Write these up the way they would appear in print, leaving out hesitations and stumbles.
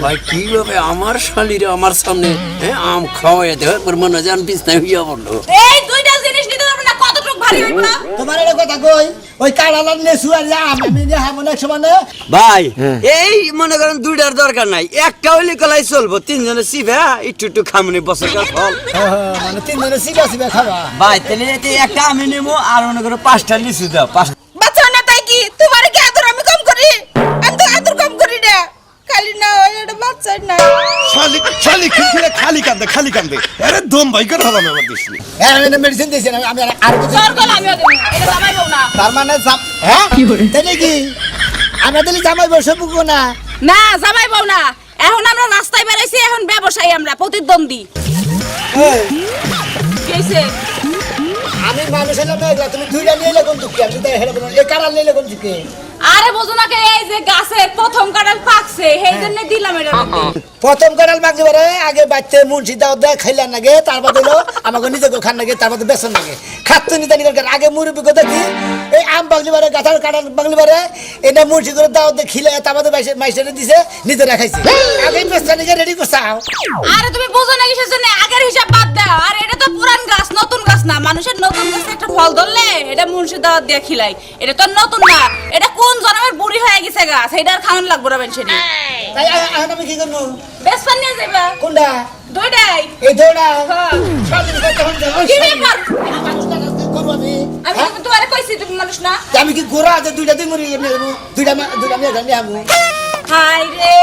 ভাই কিভাবে আমার শালিরে আমার সামনে আম খাওয়াই দেয় মনে জান বিছনায় হইয়া বললো। এই দুইটা জিনিস নিতে পারবে না, কতটুকু ভারী হইব না? তোমার এটা কথা কই ওই কাড়ালার নেছু আর আম আমি যে হামন এক সমানে ভাই এই মনে করেন দুইটার দরকার নাই, একটা হইলে কলাই চলবো, তিনজনে সিভে একটু একটু খামনি বছরকার ফল। মানে তিনজনে সিবা সিবা খাবা। ভাই তাহলে একটা আমি নেবো আর মনে করো 5টা লিচু দাও। বাচ্চা না তাই কি তোমার কি আদর আমি কম করি? আমি তো আদর কম করি না, খালি না এটা বাচ্চা না। শালি শালি খিলখিলে খালি কান্দে আরে দম ভাই করে হলাম আমার দিছি। হ্যাঁ আমি মেডিসিন দিয়েছি আমি আর কিছু তোর গলা আমিও দেব, এটা জামাই বউ না। তার মানে হ্যাঁ তাই নাকি আমরা তাহলে জামাই বসে পুকো না? না জামাই বউ না, এখন আমরা রাস্তায় বেরাইছি, এখন ব্যবসায়ী, আমরা প্রতিদ্বন্দ্বী। কেছে আমি মানুষ হলাম না, তুমি দুইটা নিয়ে এলে কোন দুঃখে আমি তাই হেলে বললাম এই কাড়াল নিলে কোন দুঃখে? আরে বুঝো না কে, এই যে গাছের প্রথম কাঁঠাল পাকছে সেই জন্য দিলাম এটা। প্রথম কাড়াল মাগতে পারে আগে বাচ্চা মুন্সি দাও দেয় খাইলাম নাগে, তারপর দিল আমাকে নিজেকে খান নাগে, তারপর বেসন নাগে খাতো নিতে নিতে আগে মুরব্বী কথা কি এই আম বাগলি পারে গাছার কাঁঠাল বাগলি পারে এটা মুন্সি করে দাও দিয়ে খিলে তারপর মাইসেরে দিছে নিজে রাখাইছে আগে বেসন নিয়ে রেডি করছাও। আরে তুমি বুঝো না কিসের জন্য, আগের হিসাব বাদ দাও। আর এটা তো পুরান গাছ, নতুন গাছ না। মানুষের নতুন গাছে একটা ফল ধরলে এটা মুন্সি দাওয়াত দিয়ে খিলাই, এটা তো নতুন না, এটা কোন জন্মের বুড়ি হয়ে গেছে গাছ, এটা আর খাওয়ান লাগবো না বেনছেন। তাই এখন আমি কি করবো? বেসপান নিয়ে যাবা কোনটা? দুইটাই। এই দৌড়া হ্যাঁ। স্বাধীন করতে হবে কি ব্যাপার? করবো আমি আমি তো তোমারে কইছি তুমি মানুষ না। আমি কি গোড়া আছে দুইটা দুই মুড়ি নেবো দুইটা মেয়ে গান নিয়ে হাই রে,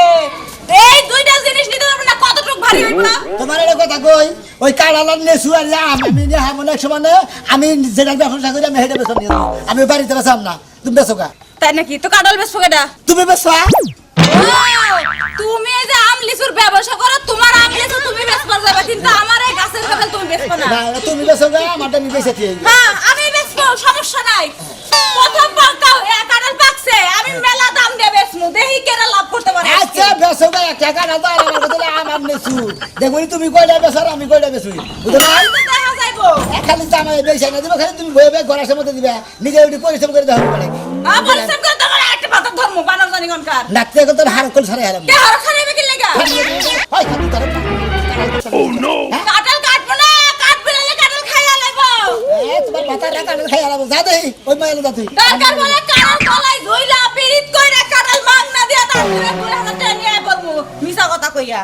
এই দুইটা জিনিস নিতে পারবে না, কতটুকু ভারী হইব না? তোমার এটা কথা কই ওই কাড়ালার নেছু আর আম আমি যে হামন এক সমানে আমি যেটা ব্যবসা করি আমি হেঁটে বেসন নিয়ে আমি বাড়িতে বেসাম না, তুমি বেসো কা? তাই নাকি? তো কাঁঠাল বেচবো কেডা? তুমি বেসা তুমি এই যে আম লিচুর ব্যবসা করো, তোমার আম লিচু তুমি বেচবা যাবে, কিন্তু আমার এই গাছের কাঁঠাল তুমি বেচবা না। না তুমি বেসো গা আমারটা আমি বেসে দিয়ে হ্যাঁ আমি বেচবো, সমস্যা নাই। প্রথম পাকাও কাঁঠাল পাকছে, আমি মেলা দাম দিয়ে বেচবো, দেখি কেরা লাভ করতে পারে। আচ্ছা বেসো গা একটা কাড়া তো আর আমার কথা আমার নেছু দেখো তুমি কয়টা বেসো আর আমি কয়টা বেসুই বুঝতে পারো? তো দেখা যাইবো। খালি জামাই বেসে না দিবে, খালি তুমি বয়ে ঘরের মধ্যে দিবে নিজে ওটি পরিশ্রম করে দেওয়া হবে পরিশ্রম করে তোমার একটা পাতা ধর্ম বানার জানি কোনকার। ডাক্তার এখন তোর হার কল ছাড়াই হারাম কে হার খাইবে কি লাগা? হয় খালি তোর কাঁঠাল কাটবো না, কাটবি না, কাঁঠাল খাইয়া লাইবো। তোমার মাথা রাখা খাই হারাম যা দেই ওই মাইলে যা তুই দরকার বলে কাঁঠাল গলায় ধইলা পিরিত কইরা কাঁঠাল মাং না দিয়া তারপরে 2000 টাকা নিয়ে পড়বো মিছা কথা কইয়া।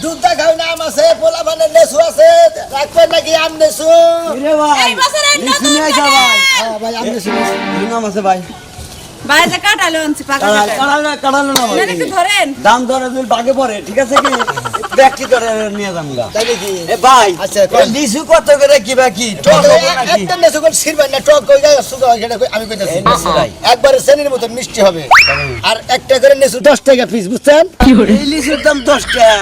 দুধটা খাও না আম আছে পোলা মানে নেছু আছে রাখবেন নাকি আম নেছু? এই বছরে নতুন ভাই আম নেছু নাম আছে ভাই ভাই যে কাঁঠাল আনছি পাকা কাড়াল না ভাই একটু ধরেন। দাম ধরে দিল বাগে পড়ে ঠিক আছে কি ব্যক্তি করে নিয়ে যামগা। তাই নাকি? এ ভাই আচ্ছা, এ লিচু কত করে কি বাকি টক হবে নাকি? একটা নেছু কোন সিরবেন না টক কই যায় সুগা সেটা আমি কইতাছি এই নেছু ভাই। একবারে চেনির মতো মিষ্টি হবে আর একটা করে নেছু 10 টাকা পিস বুঝছেন? এই লিচুর দাম 10 টাকা।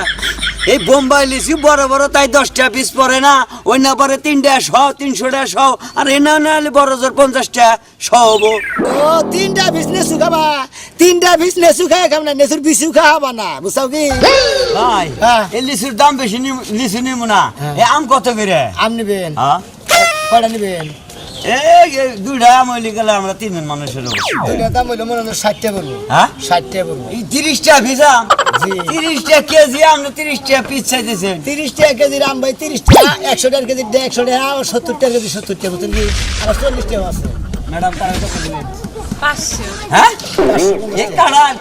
এই বোম্বাই লিচু বড় বড় তাই 10 টাকা পিস পড়ে না, ওই না পরে 3 টাকা 100 300 টাকা 100 আর এনা না হলে বড় জোর 50 টাকা 100 হবো। ও তিনটা পিস নেছু খাবা, তিনটা পিস নেছু খায় খাব না নেছুর বিছু খাওয়া না বুঝছো কি? ভাই হ্যাঁ। এই লিচুর দাম বেশি লিচু নিব না। এ আম কত করে? আম নিবেন? হ্যাঁ কয়টা নিবেন? এই দুইটা আম হইলে গেলে আমরা 3 জন মানুষের হবো। ওইটা দাম হইলো মনে হয় 60 টাকা পড়বো। হ্যাঁ 60 টাকা পড়বো। এই 30 টাকা ভিজা জি। 30 টাকা কেজি আপনি 30 টাকা পিস চাইতেছেন। 30 টাকা কেজি আম ভাই 30 টাকা 100 টাকা কেজি 100 টাকা আর 70 টাকা কেজি 70 টাকা বুঝছেন কি? আর 40 টাকা আছে। ম্যাডাম তারা কত দিলেন? 500। হ্যাঁ এই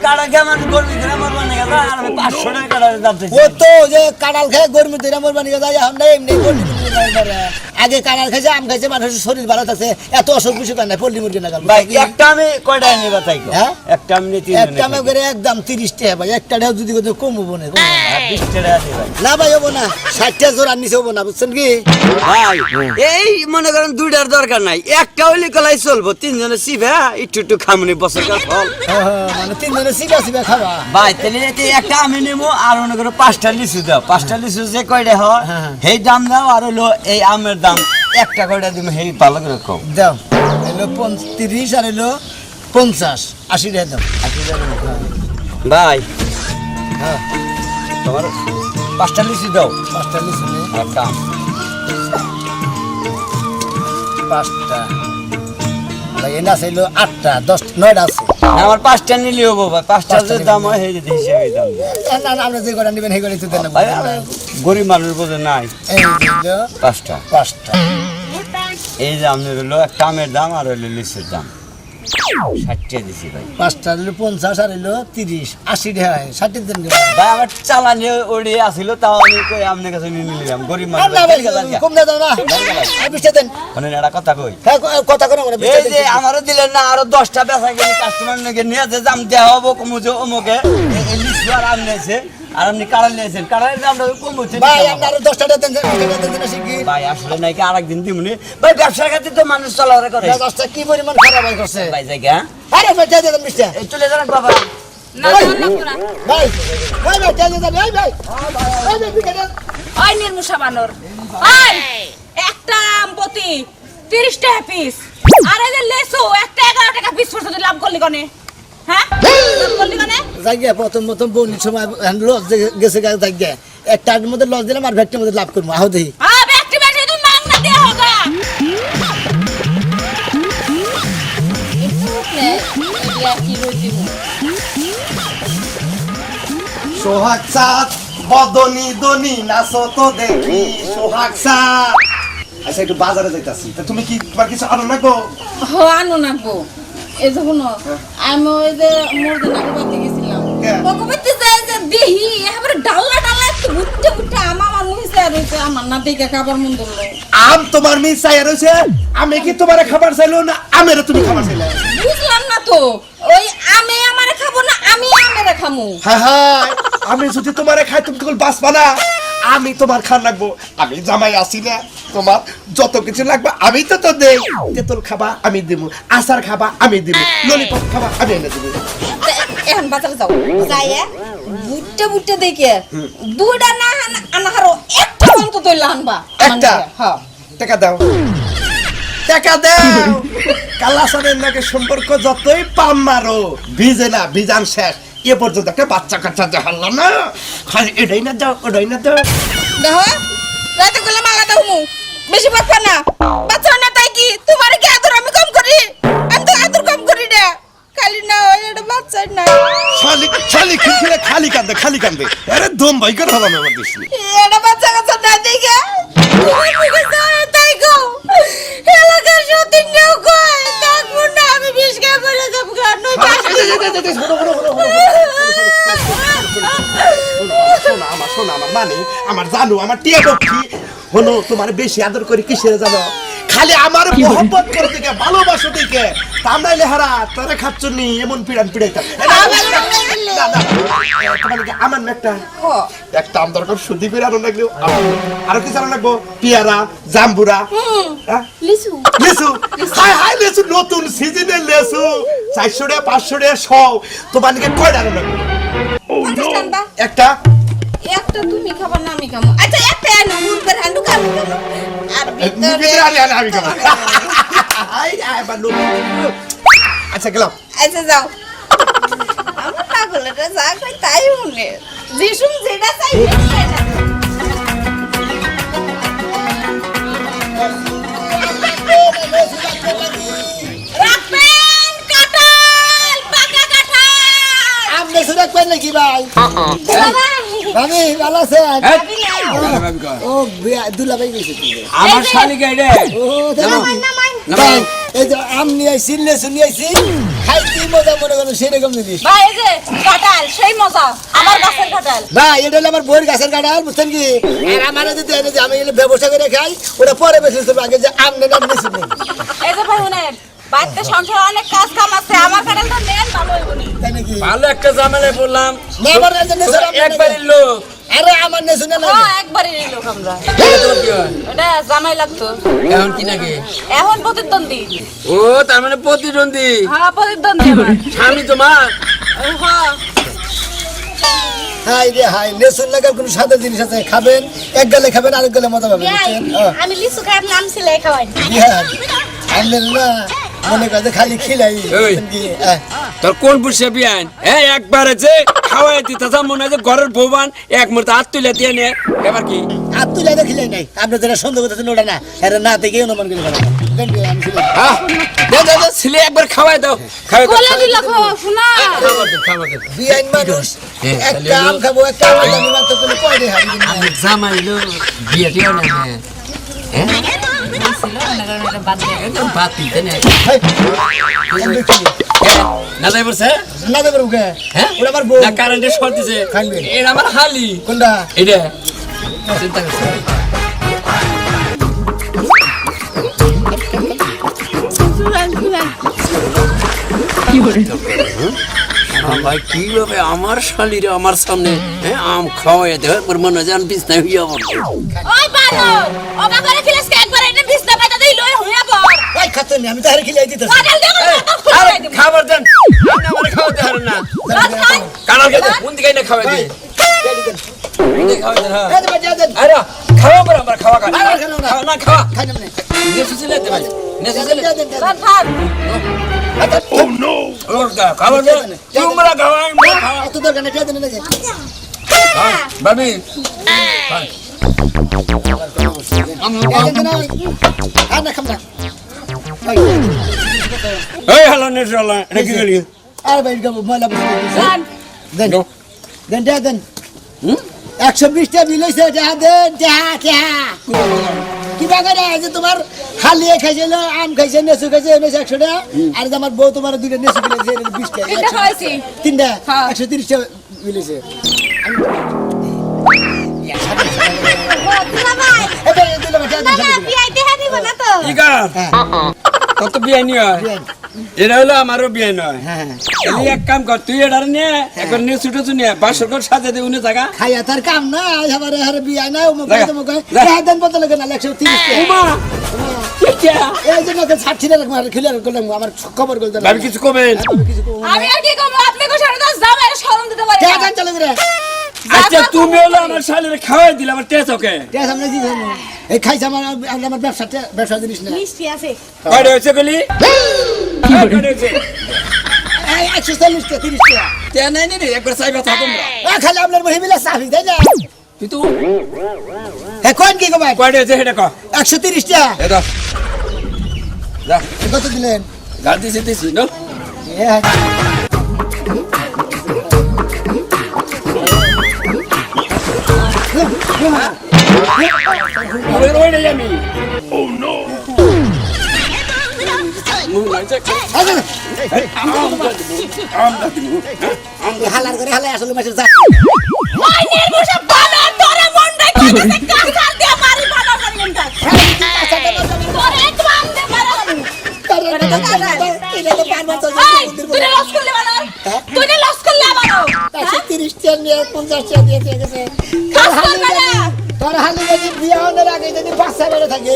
কাড়া কেমন গরমি ধরে মরবা না গেল আর আমি 500 টাকা কাড়ার দাম চাইছি। ও তো যে কাঁড়াল খায় গরমি দিরা মোর বানিয়ে যায় এখন না এমনি পল্লি মুরগি নাই মরে। আগে কাঁড়াল খাইছে আম খাইছে মানুষের শরীর ভালো থাকে এত অসুখ বিসুখ নাই পল্লি মুরগি না ভাই একটা আমি কয়টা নিবা তাই কো? হ্যাঁ? একটা আমি নিতে একটা মে করে একদম 30 টাকা ভাই একটা টাকা যদি কত কম হবো না 20 টাকা দিবা। না ভাই হবো না 60 টাকা জোর আর নিচে হবো না বুঝছেন কি? ভাই এই মনে করেন দুইটার দরকার নাই, একটা হইলে কলাই চলবো, তিনজনে সিভে একটু একটু খামনি বছরকার ফল। মানে তিনজনে সিবা সিবা খাবা। ভাই তাহলে একটা আমি নেবো আর মনে করো 5টা লিচু দাও, 5টা লিচু যে কয়টা হয় সেই দাম দাও আর হলো এই আমের দাম একটা কয়টা দিবে সেই ভালো করে কম দাও হলো 30 আর হলো 50 80 টাকা দাম। ভাই হ্যাঁ তোমার 5টা লিচু দাও 5টা লিচু নে, একটা 5টা লাগে না ছিল 8টা 10 9টা আছে। আমার 5টা নিলে হবো ভাই 5টা যে দাম হয় সেই যে হিসাবে দাম না না আমরা যে কটা নেবেন সেই কটা তো দেন না। ভাই গরিব মানুষ বোঝে নাই এই যে 5টা 5টা এই যে আপনার হলো একটা আমের দাম আর হলো লিচুর দাম 60 দিছি ভাই 5টা হলো 50 আর হলো 30 80 টাকা 60 দেন। ভাই আমার চালানি ওড়ি আসিল তাও আমি কই আপনার কাছে নিয়ে নিলাম গরিব মানুষ না ভাই কম দাও না আর 20 দেন। মানে একটা কথা কই হ্যাঁ কথা কোন মানে এই যে আমারও দিলেন না আরো 10টা বেচা গেলি কাস্টমার নাকি নিয়ে যে দাম দেওয়া হবো কমুজো অমুকে এই লিচু আর আম নিয়েছে আর আপনি কাড়া নিয়েছেন কাড়ার দামটা কম হচ্ছে ভাই আপনার 10টা দেন দেন শিখি। ভাই আসলে নাকি আরেকদিন দিমুনি ভাই ব্যবসার ক্ষেত্রে তো মানুষ চলাফেরা করে 10টা কি পরিমাণ খারাপ ভাই করছে। ভাই জায়গা আরে ভাই যা দেন 20টা। এই চলে যান বাবা না লাগবো না। ভাই ভাই ভাই যা দেন ভাই ভাই ভাই বিকে দেন। ওই নির্মুষা বানর ওই একটা আম প্রতি 30 টাকা পিস আর এই যে লেসু একটা 11 টাকা পিস পড়ছে তুই লাভ করলি কোনে হ্যাঁ লাভ করলি কোনে জায়গা প্রথম বনির সময় লস গেছে জায়গা একটার মধ্যে লস দিলাম আর ভ্যাকটির মধ্যে লাভ করবো আহ দেখি। হ্যাঁ ব্যক্তি বেশি তুই মাং না দে হোগা সোহাগ চাঁদ বদনি দনি নাচো তো দেখি সোহাগ চাঁদ। আচ্ছা একটু বাজারে যাইতাছি তা তুমি কি তোমার কিছু আনো না গো? হো আনো নাকবো এই যে শুনো আমি ওই যে মুরগি নাকো বাইতে গেছিলাম হ্যাঁ। ওকে বাইতে যাই যে দেহি এবারে ডাল্লা ডাল্লা একটু উঠতে উঠতে আমার মুহিসে রইছে আমার না দেখে খাবার মন ধরলো আম তোমার মিস চাই রয়েছে আমি কি তোমার খাবার চাইলো না আমেরও তুমি খাবার চাইলে? বুঝলাম না তো ওই আমি আমারে খাবো না আমি আমারে খামু হ্যাঁ হ্যাঁ আমি যদি তোমারে খাই তুমি তখন বাঁচবা না আমি তোমার খান লাগবো আমি জামাই আসি না তোমার যত কিছু লাগবে আমি তো দেই তেঁতুল খাবা আমি দিব আচার খাবা আমি দিব ললিপপ খাবা আমি এনে দিব তা এখন বাজারে যাও যাইয়া বুটতে বুটতে দেখে দুইটা না আনাহারো একটা অন্তত লানবা একটা? হ্যাঁ টাকা দাও টাকা দাও কালাসানের নাকি সম্পর্ক যতই পাম মারো ভিজে না ভিজান শেষ এ পর্যন্ত একটা বাচ্চা কাচ্চা দেখালাম না খালি এটাই না দাও ওটাই না দাও দেখো রাতে গুলো মালা দাও মু বেশি বাচ্চা না বাচ্চা না তাই কি তোমার কি আদর আমি কম করি আমি তো আদর কম করি না খালি না এটা বাচ্চা না শালি শালি খিলখিলে খালি কান্দে আরে দম বাইকার হলাম আমার দেশে এটা বাচ্চা কাচ্চা না দেখে তাই গো এলাকার সত্যি নেও কই থাকবো না আমি বিষ খেয়ে পড়ে যাবো শোনো আমার মানে আমার জানো আমার টিয়া পক্ষী হলো তোমার বেশি আদর করে কিসের জানো খালি আমার মোহব্বত করে দিকে ভালোবাসো দিকে তা নাইলে হারা তোরা খাচ্ছ নি এমন পিড়ান পিড়াইতাম তোমার কি আমার না একটা আম দরকার শুদ্ধি করে আনো লাগলো আরো কি জানো লাগবো পিয়ারা জাম্বুরা লিসু লেসু হাই হাই লেসু নতুন সিজনের লেসু 400 টাকা 500 টাকা সব তোমার দিকে কয়টা আনো লাগবে একটা একটা তুমি খাবার না আমি খাবো আচ্ছা একটা এনো মুরগের হান্ডু খাবো আর ভিতরে আমি খাবো আই আই বালু আচ্ছা গেলাম আচ্ছা যাও আমার পাগলটা যা কই তাই মনে যিশুম যেটা চাই সেটা রাখবেন কাঁঠাল পাকা কাঁঠাল আপনি শুনে কই নাকি ভাই আমি ভালো আছে ও দুলা ভাই গেছে আমার শালিকা রে ও ভাই এই যে আম নিয়ে আইছি লেসু নিয়ে আইছি খাই কি মজা মনে করো সেরকম জিনিস ভাই এই যে কাঁঠাল সেই মজা আমার গাছের কাঁঠাল ভাই এটা হলো আমার বইয়ের গাছের কাঁঠাল বুঝছেন কি আর আমার যদি এনে যে আমি এগুলো ব্যবসা করে খাই ওটা পরে বেশি আগে যে আম নেন বেশি নেই এই যে ভাই শুনেন বাড়িতে সংসারে অনেক কাজ কাম আছে আমার কাঁঠালটা নেন ভালো হইবনি তাই নাকি ভালো একটা জামালে বললাম না আমার নেছুন একবারই লোক আরে আমার নেছুন না হ্যাঁ একবারই নিল আমরা ওটা জামাই লাগতো এখন কি নাকি এখন প্রতিদ্বন্দ্বী ও তার মানে প্রতিদ্বন্দ্বী হ্যাঁ প্রতিদ্বন্দ্বী আমার স্বামী তোমার হ্যাঁ হাই রে হাই নেছুন লাগার কোনো সাদা জিনিস আছে খাবেন এক গালে খাবেন আরেক গালে মজা পাবেন বুঝছেন আমি লিচু খাই নাম ছিলে খাওয়াই হ্যাঁ আমনে না মনে করে খালি খিলাই ওই। তোর কোন পুষে বিয়ান হ্যাঁ একবারে যে খাওয়াই দিতে মনে হয় যে ঘরের বৌবান এক মুহূর্তে হাত তুলে দিয়ে নে এবার কি আর তুই লাইতে খিলাই নাই আপনি যারা সন্দেহ করতেছেন ওটা না এরা না থেকে অনুমান করে ফেলা আমি খিলাই ছেলে একবার খাওয়াই দাও খাওয়াই দাও কোলে দিলা খাওয়া শোনা বিয়াইন মানুষ একটা আম খাবো একটা আম আমি মাত্র কোনো পয়দে হারি আমি জামাইলো বিয়ে দিও না বাদ দিতে না না যাই বলছে না দেবো ওকে হ্যাঁ ওরা আমার বউ না কারেন্টের শর্ট দিছে খাইবে। এটা আমার হালি কোনটা এটা চিন্তা করছে ভাই কিভাবে আমার শালিরে আমার সামনে আম খাওয়াই দেয় মনে হয় যে আমি বিছনায় হইয়া পড়বো ওই বানো ওবা করে খিলাস কে একবার এটা বিছনা পাতা দেই লই হইয়া পড় ওই খাতে নি আমি তাহারে খিলাই দিতেছি পাগল দেখো তো আরে খুলে দিই খাবার দেন আপনি আমার খাওয়াতে হারেন না কানাল খেতে কোন দিকে না খাওয়াই দিয়ে কোন দিকে খাওয়াই দেন হ্যাঁ এই যে বাজা দেন আরে খাওয়া পর আমরা খাওয়া খাই খাওয়া খাও না। খাওয়া না খাওয়া খাই না নেসু ছিলে দে ভাই নেসু ছিলে থাক থাক ওর দা খাবার দে তোমরা খাওয়াই না খাওয়া এত দরকার নেই দেন না বাবি আর না খাম না এই হলো নেস হলো এটা কি গলি আর ভাই গাবো ময়লা বসে জান দেন গো দেন দেন হুম 120 টা মিলাইছে যা দেন যা কি বাগারে আছে তোমার হালিয়ে খাইছিল আম খাইছে নেসু খাইছে 100 টা আর আমার বউ তোমার দুইটা নেসু খাইছে 20 টা এটা খাইছি তিনটা হ্যাঁ। 130 টা মিলাইছে এটা দিলাম যা দেন বিয়াইতে হানি বনা তো ইকা কত বিয়ে নি হয় এটা হলো আমারও বিয়ে নয় হ্যাঁ এই এক কাম কর তুই এটার নিয়ে একবার নিয়ে ছুটে নিয়ে 500 করে সাজে দে উনি জায়গা খাইয়া তার কাম না এবারে হারে বিয়া না ও মগে লাগা, তোমাকে লাগা। দেন বদলে কেন 130 টা উমা কি এই জন্য ওকে 60 টাকা মার ক্লিয়ার করলাম আমার খবর বলতে ভাবি কিছু কমেন কিছু কম আমি আর কি কম আপনি কো সারা দাস দাম এর শরম দিতে পারি কে গান চালু করে আচ্ছা তুমি হলো আমার শালিরে খাওয়াই দিলে আমার টেস্ট ওকে কে সামনে দি এই খাইছে আমার ব্যবসা জিনিস না মিষ্টি আছে কয়টা হয়েছে গলি কয়টা হয়েছে এই 140 টা 30 টা তে নাই রে একবার চাইবা থা তোমরা খালি আপনার মহিলা সাফি তাই না তুই তো হ্যাঁ কোন কি কমাই কয়টা হয়েছে সেটা কর 130 টা এ দাও যা কত দিলেন গাল দিছি দিছি নো ওই ওই নাই আমি ও নো হালার করে হালাই আসলে মাসের যা ওই নির্বুষ বানো তোরে মন্ডাই কইছে কাঁচার দিয়া মারি বানো করি এন্টা তোরে একদম দে মারানি এই তুই লস করলে বানো তুই লস করলে বানো 130 টা নিয়ে 50 টা দিয়ে গেছে কাজ করবে না তোর হালি যদি বিয়া হওয়ার আগে যদি বাচ্চা বেড়ে থাকে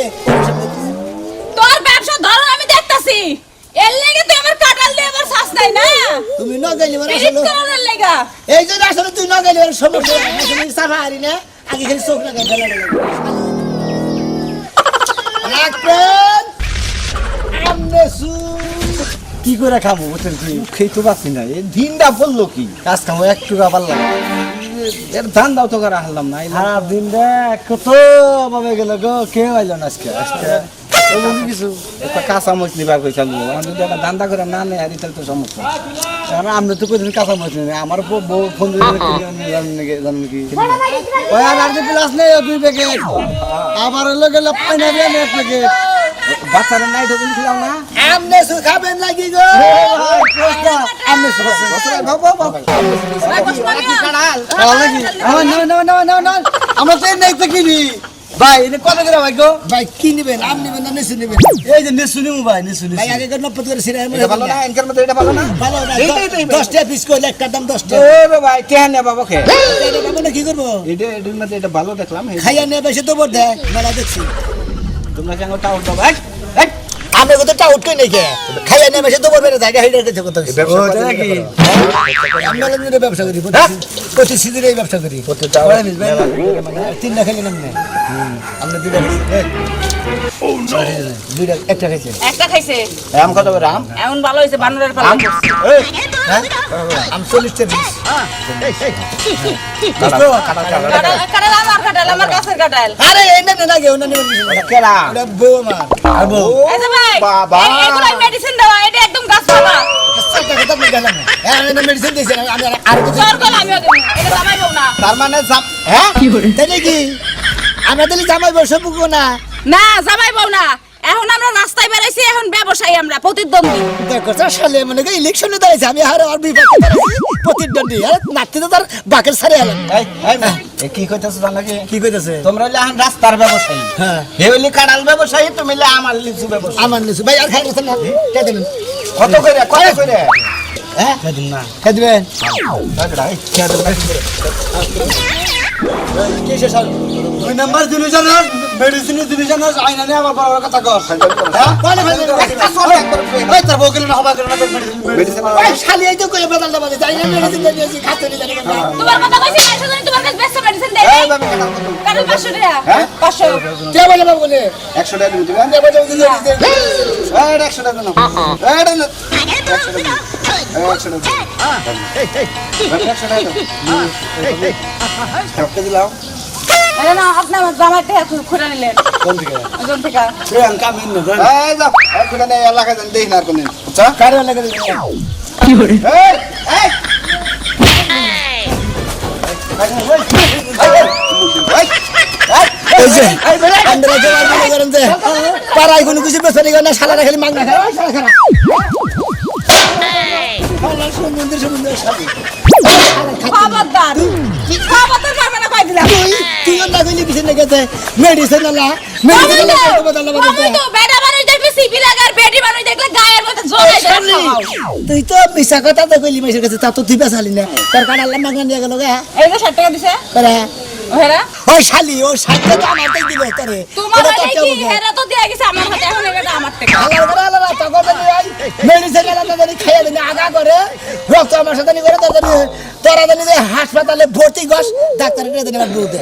তোর ব্যবসা ধরো আমি দেখতাছি এর লাগি তুই আমার কাটাল দিয়ে আমার শ্বাস নাই না তুমি ন গেলি বড় পিরিত করার লাগা এই জন্য আসলে তুই ন গেলি বড় সমস্যা আসলে সাফা হারি না আগে খালি চোখ না গেলে রাখবেন আমনে কি করে খাবো বুঝছেন কি খেয়ে তো পাচ্ছি না এই দিনটা বললো কি কাজ খাবো একটু আবার লাগে এর ধান দাও তো করে হারলাম না সারা দিনটা কত ভাবে গেল গো কেউ আইল না আজকে কিছু একটা কাঁচা মরিচ নিবার করে চালু যদি একটা ধান্দা করে না নেই আর তাহলে তো সমস্যা কারণ আমরা তো কোথাও কাঁচা মরিচ নেই আমার বউ ফোন জানেন কি ওই আর যে প্লাস নেই 2 প্যাকেট আবার হলো গেল পাইনা দিয়ে 1 প্যাকেট বাচ্চারা নাই তো বলছিলাম না আমনে খাবেন লাগি গো আমনে আমরা তো নেই তো কিনি ভাই এটা কত করে ভাই গো ভাই কি নেবেন আম নেবেন না নেসু নেবেন এই যে নেসুনি ভাই নেসুনি ভাই আগে করে নপত করে সিরা এটা ভালো না এনকার মধ্যে এটা ভালো না ভালো না এইটাই তো 10 টা পিস কইলে একটা দাম 10 টা ও ভাই কেন নে বাবা খে এটা বাবা না কি করব এটা এটার মধ্যে এটা ভালো দেখলাম খাইয়া নে বেশি তো বড় দেয় মেলা দেখছি তোমরা কেন টাউট দাও আমরা কত টাউট কই নাকি খাইয়া নেমে সে দুবার বেড়ে জায়গা হেডে গেছে কত ওটা নাকি আমরা লঞ্জনে ব্যবসা করি প্রতি সিজনে এই ব্যবসা করি তিনটা খেলে নাম নেই আমরা দুইটা একটা খাইছে একটা খাইছে আম কত করে আম এমন ভালো হয়েছে বানরের পালা হ্যাঁ আম 40 টা দিস কাটাল আমার গাছের কাটাল আরে এনে না লাগে ওনা নিয়ে কেরা ওটা বউ আমার আর বউ এই যে ভাই বাবা। এগুলো মেডিসিন দেওয়া এটা একদম গাছ পালা সাতটা কথা বলে গেলাম হ্যাঁ এনে মেডিসিন দিয়েছে আমি আর কিছু সর গেল আমিও দেবো এটা জামাই বউ না তার মানে হ্যাঁ তাই নাকি আমাদের জামাই বসে বুকো না না জামাই বউ না এখন আমরা রাস্তায় বেরাইছি এখন ব্যবসায়ী আমরা প্রতিদ্বন্দ্বী দেখো সালে মনে করি ইলেকশনে দাঁড়িয়েছে আমি আর আর বিপক্ষে দাঁড়িয়েছি প্রতিদ্বন্দ্বী আর নাচতে তো তার বাকের সারে এলাম এই কি কইতাছ জানা কি কইতেছে তোমরা হইলে এখন রাস্তার ব্যবসায়ী হ্ঁ হে হইলে কাঁড়াল ব্যবসায়ী তুমি হইলে আমার লিচু ব্যবসায়ী আমার নিছু ভাই আর খাই গেছেন না কে দিবেন কত করে হ্যাঁ সেদিন না কে দিবেন দুই নাম্বার ডিভিশনের মেডিসিন ডিভিশনের আইনা নিয়ে আবার বড় বড় কথা কর হ্যাঁ বলে ভাই একটা চল একবার ওই তোর বউকে না হবা করে না মেডিসিন ভাই খালি এই তো কই বদলটা বাজে যাই না মেডিসিন দিয়েছি খাতে নি জানি না তোমার কথা কইছি না শুধু তোমার কাছে বেস্ট মেডিসিন দেই এই বাবা কেন কারণ 500 টাকা 500 কে বলে বাবু বলে 100 টাকা দিবি কে বলে দিলে এই 100 টাকা নাও এই 100 টাকা 100 টাকা এই দিলাও আরে না আপনি আমার জামাই টাকা খুঁড়ে নিলেন কোন দিকে ওজন থেকে প্রিয়াঙ্কা কামিন না এই যাও এখন এই এলাকা জান দেই না কোন আচ্ছা কারে লাগে এই এই এই যে আমরা যে মনে করেন যে পাড়ায় কোনো কিছু বেচা নিগো না শালারা খালি মাগনা খায় ওই শালা খারাপ সমুদ্র শালি খবরদার খবরদার মারবে না কই দিলাম তুই না কইলি কিছু না গেছে মেডিসিন আলা মেডিসিন আলা বদলা আমি তো বেডা মানুষ দেখলে সিপি লাগার বেডি মানুষ দেখলে গায়ের মধ্যে জোরে তুই তো মিছা কথা তো কইলি মেসের কাছে তা তো তুই বেচালি না তার কারণ আল্লাহ মাগনা নিয়ে গেল গা এই যে 60 টাকা দিছে করে হেরা ওই শালি ও 60 টাকা আমারটাই দিল তোরে তোমার হাতে কি হেরা তো দিয়া গেছে আমার হাতে এখন এটা আমার টাকা আল্লাহ করে আল্লাহ তো কথা নিয়ে আই মেডিসিন আলা তো জানি খাইয়া দিন আগা করে রক্ত আমার সাথে নি করে তোরা জানি যে হাসপাতালে ভর্তি গস ডাক্তার এটা জানি আমার বউ দে